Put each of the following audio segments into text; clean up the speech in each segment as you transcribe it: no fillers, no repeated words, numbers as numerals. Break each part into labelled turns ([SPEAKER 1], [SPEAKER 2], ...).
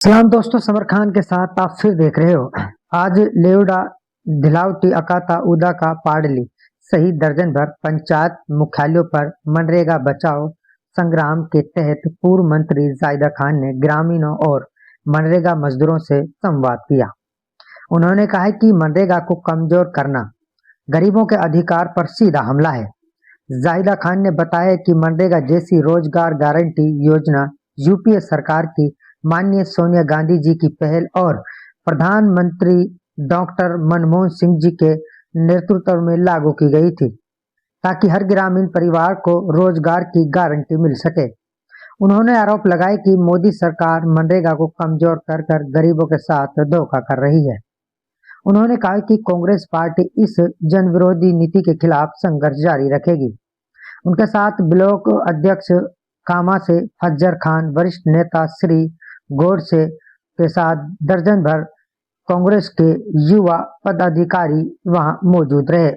[SPEAKER 1] सलाम दोस्तों, समर खान के साथ आप फिर देख रहे हो। आज लेवडा धिलावटी अकाता उदा का पाडली सहित दर्जन भर पंचायत मुख्यालयों पर मनरेगा बचाओ संग्राम के तहत पूर्व मंत्री जायदा खान ने ग्रामीणों और मनरेगा मजदूरों से संवाद किया। उन्होंने कहा है कि मनरेगा को कमजोर करना गरीबों के अधिकार पर सीधा हमला है। जाहिदा खान ने बताया कि मनरेगा जैसी रोजगार गारंटी योजना यूपीए सरकार की माननीय सोनिया गांधी जी की पहल और प्रधानमंत्री डॉक्टर मनमोहन सिंह जी के नेतृत्व में लागू की गई थी, ताकि हर ग्रामीण परिवार को रोजगार की गारंटी मिल सके। उन्होंने आरोप लगाया कि मोदी सरकार मनरेगा को कमजोर कर कर गरीबों के साथ धोखा कर रही है। उन्होंने कहा कि कांग्रेस पार्टी इस जनविरोधी नीति के खिलाफ संघर्ष जारी रखेगी। उनके साथ ब्लॉक अध्यक्ष कामा से फज्जर खान, वरिष्ठ नेता श्री गोडसे के साथ दर्जन भर कांग्रेस के युवा पदाधिकारी वहां मौजूद रहे।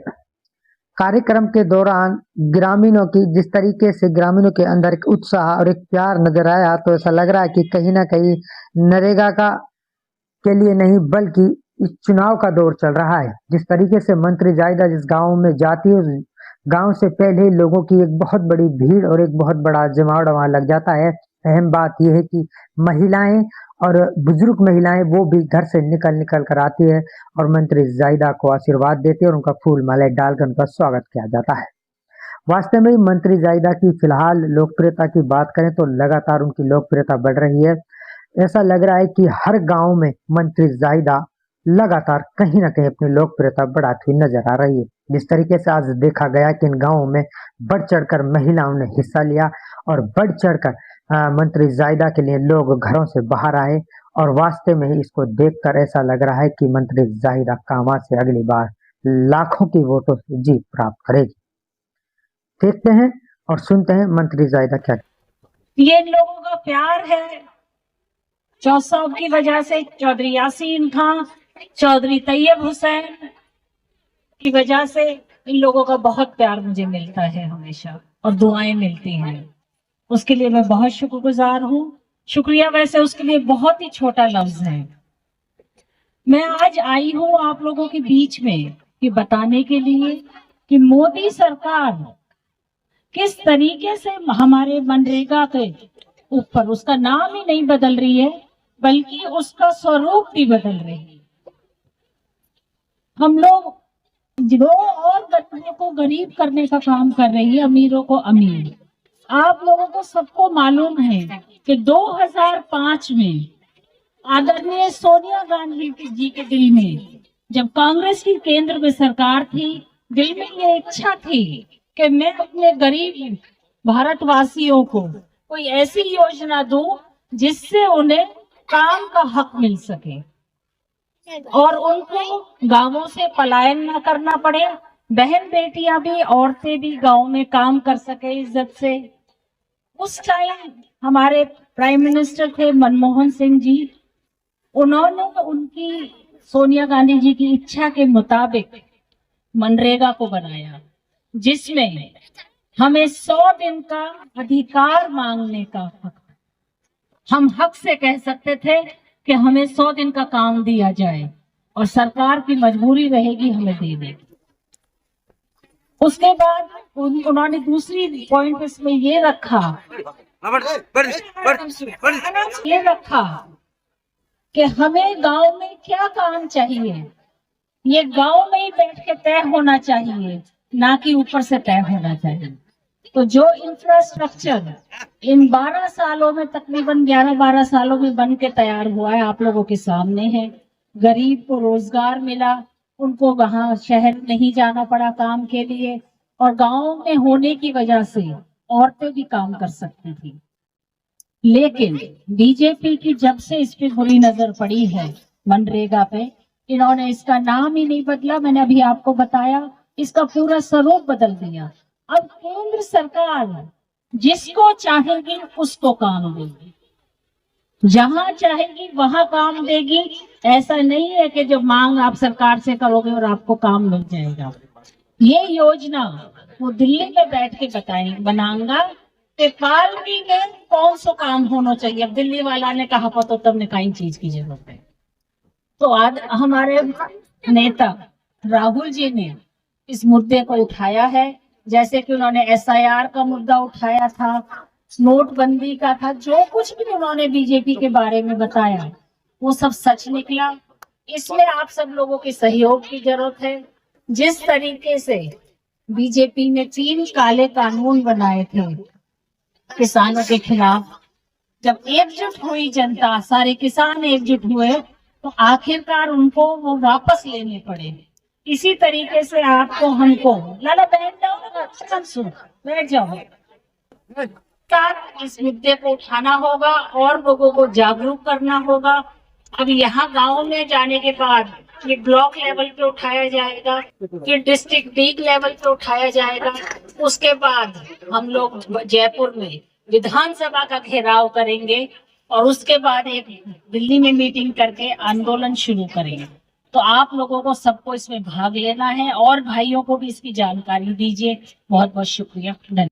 [SPEAKER 1] कार्यक्रम के दौरान ग्रामीणों की जिस तरीके से ग्रामीणों के अंदर एक उत्साह और एक प्यार नजर आया, तो ऐसा लग रहा है कि कहीं ना कहीं नरेगा का के लिए नहीं बल्कि इस चुनाव का दौर चल रहा है। जिस तरीके से मंत्री जायदा जिस गांव में जाती है, गांव से पहले लोगों की एक बहुत बड़ी भीड़ और एक बहुत बड़ा जमावड़ा वहां लग जाता है। अहम बात यह है कि महिलाएं और बुजुर्ग महिलाएं वो भी घर से निकल निकल कर आती है और मंत्री जायदा को आशीर्वाद देते हैं और उनका फूल माला डालकर उनका स्वागत किया जाता है। वास्तव में मंत्री जायदा की फिलहाल लोकप्रियता की बात करें तो लगातार उनकी लोकप्रियता बढ़ रही है। ऐसा लग रहा है कि हर गांव में मंत्री जायदा लगातार कहीं ना कहीं अपनी लोकप्रियता बढ़ाती हुई नजर आ रही है। जिस तरीके से आज देखा गया कि इन गांवों में बढ़ चढ़कर महिलाओं ने हिस्सा लिया और बढ़ चढ़कर मंत्री जायदा के लिए लोग घरों से बाहर आए, और वास्तव में ही इसको देखकर ऐसा लग रहा है कि मंत्री जाहिदा कामा से अगली बार लाखों की वोटों से जीत प्राप्त करेगी। देखते हैं और सुनते हैं मंत्री जायदा क्या।
[SPEAKER 2] ये लोगों का प्यार है। चौसाब की वजह से चौधरी यासीन खान, चौधरी तैयब हुसैन की वजह से इन लोगों का बहुत प्यार मुझे मिलता है हमेशा, और दुआएं मिलती हैं। उसके लिए मैं बहुत शुक्रगुजार हूँ। शुक्रिया वैसे उसके लिए बहुत ही छोटा लफ्ज है। मैं आज आई हूँ आप लोगों के बीच में ये बताने के लिए कि मोदी सरकार किस तरीके से हमारे मनरेगा के ऊपर उसका नाम ही नहीं बदल रही है, बल्कि उसका स्वरूप भी बदल रही है। हम लोग जो और गरीबों को गरीब करने का काम कर रही है, अमीरों को अमीर। आप लोगों को सबको मालूम है कि 2005 में आदरणीय सोनिया गांधी जी के दिल में, जब कांग्रेस की केंद्र में सरकार थी, दिल में ये इच्छा थी कि मैं अपने गरीब भारतवासियों को कोई ऐसी योजना दूं जिससे उन्हें काम का हक मिल सके और उनको गांवों से पलायन न करना पड़े। बहन बेटियां भी, औरतें भी गांव में काम कर सके इज्जत से। उस टाइम हमारे प्राइम मिनिस्टर थे मनमोहन सिंह जी। उन्होंने उनकी सोनिया गांधी जी की इच्छा के मुताबिक मनरेगा को बनाया, जिसमें हमें 100 दिन का अधिकार मांगने का हक, हम हक से कह सकते थे कि हमें 100 दिन का काम दिया जाए और सरकार की मजबूरी रहेगी हमें देने की। उसके बाद उन्होंने दूसरी पॉइंट इसमें ये रखा कि हमें गांव में क्या काम चाहिए, ये गांव में ही बैठ के तय होना चाहिए, ना कि ऊपर से तय होना चाहिए। तो जो इंफ्रास्ट्रक्चर इन 12 सालों में, तकरीबन 11-12 सालों में बन के तैयार हुआ है, आप लोगों के सामने है। गरीब को रोजगार मिला, उनको वहां शहर नहीं जाना पड़ा काम के लिए, और गांव में होने की वजह से औरतें भी काम कर सकती थी। लेकिन बीजेपी की जब से इस पे बुरी नजर पड़ी है मनरेगा पे, इन्होंने इसका नाम ही नहीं बदला। मैंने अभी आपको बताया, इसका पूरा स्वरूप बदल दिया। अब केंद्र सरकार जिसको चाहेगी उसको काम देगी, जहां चाहेगी वहां काम देगी। ऐसा नहीं है कि जो मांग आप सरकार से करोगे और आपको काम मिल जाएगा। ये योजना वो दिल्ली में बैठ के बनाऊंगा, कि पालवी में कौन सा काम होना चाहिए। अब दिल्ली वाला ने कहा तो तब ने कई चीज की जरूरत है। तो आज हमारे नेता राहुल जी ने इस मुद्दे को उठाया है, जैसे कि उन्होंने SIR का मुद्दा उठाया था, नोटबंदी का था, जो कुछ भी उन्होंने बीजेपी के बारे में बताया वो सब सच निकला। इसमें आप सब लोगों के सहयोग की जरूरत है। जिस तरीके से बीजेपी ने 3 काले कानून बनाए थे किसानों के खिलाफ, जब एकजुट हुई जनता, सारे किसान एकजुट हुए, तो आखिरकार उनको वो वापस लेने पड़े। इसी तरीके से आपको हमको लाला बैठ जाओ, सुन बैठ जाओ, इस मुद्दे को उठाना होगा और लोगों को जागरूक करना होगा। अब यहाँ गांव में जाने के बाद ये ब्लॉक लेवल पे उठाया जाएगा, फिर डिस्ट्रिक्ट लीग लेवल पे उठाया जाएगा। उसके बाद हम लोग जयपुर में विधानसभा का घेराव करेंगे और उसके बाद एक दिल्ली में मीटिंग करके आंदोलन शुरू करेंगे। तो आप लोगों को सबको इसमें भाग लेना है और भाइयों को भी इसकी जानकारी दीजिए। बहुत बहुत शुक्रिया, धन्यवाद।